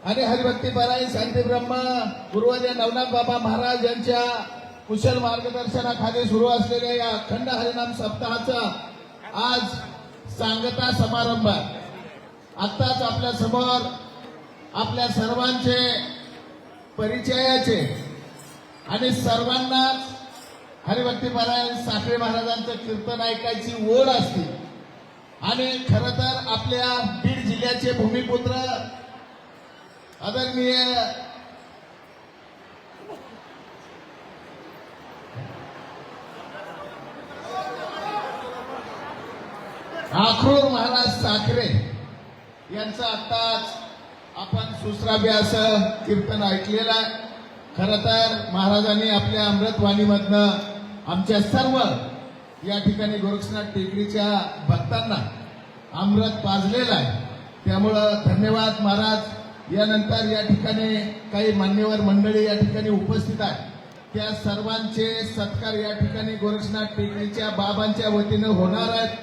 आणि हरिभक्तीपरायण शांती ब्रह्म पूर्वज नवनाथ बाबा महाराज यांच्या कुशल मार्गदर्शनाखाली सुरू असलेल्या या अखंड हरिनाम सप्ताहाचा आज सांगता समारंभ आहे. आत्ताच आपल्या समोर आपल्या सर्वांचे परिचयाचे आणि सर्वांनाच हरिभक्तीपरायण साखरे महाराजांचं कीर्तन ऐकायची ओढ असते. आणि खरं तर आपल्या बीड जिल्ह्याचे भूमिपुत्र आदरणीय आखूर महाराज साखरे यांचं आत्ताच आपण सुश्राव्य असं कीर्तन ऐकलेलं आहे. खरं तर महाराजांनी आपल्या अमृतवाणीमधनं आमच्या सर्व या ठिकाणी गोरक्षनाथ टेकडीच्या भक्तांना अमृत पाजलेलं आहे. त्यामुळं धन्यवाद महाराज. यानंतर या ठिकाणी काही मान्यवर मंडळी या ठिकाणी उपस्थित आहेत. त्या सर्वांचे सत्कार या ठिकाणी गोरक्षनाथ टेकडीच्या बाबांच्या वतीनं होणार आहेत.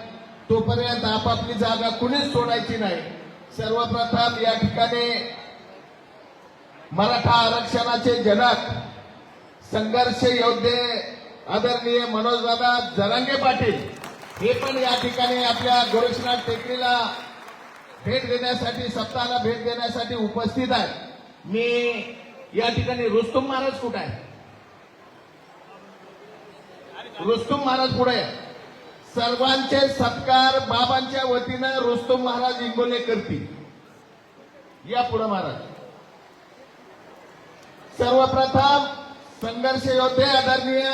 तोपर्यंत आपापली जागा कुणीच सोडायची नाही. सर्वप्रथम या ठिकाणी मराठा आरक्षणाचे जनक संघर्ष योद्धे आदरणीय मनोजदादा जरांगे पाटील हे पण या ठिकाणी आपल्या गोरक्षनाथ टेकडीला भेट देण्यासाठी सप्ताहाला भेट देण्यासाठी उपस्थित आहे. मी या ठिकाणी रुस्तुम महाराज कुठे आहे? रुस्तुम महाराज पुढे आहे. सर्वांचे सत्कार बाबांच्या वतीनं रुस्तुम महाराज इंगोले करतील. या पुढे महाराज. सर्वप्रथम संघर्ष योद्धे आदरणीय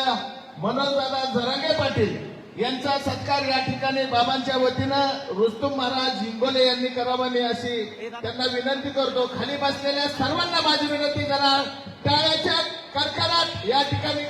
मनोजदादा जरांगे पाटील यांचा सत्कार या ठिकाणी बाबांच्या वतीनं रुस्तुम महाराज इंगोले यांनी करावा मी अशी त्यांना विनंती करतो. खाली बसलेल्या सर्वांना माझी विनंती करा. टाळ्याच्या कडकडाट या ठिकाणी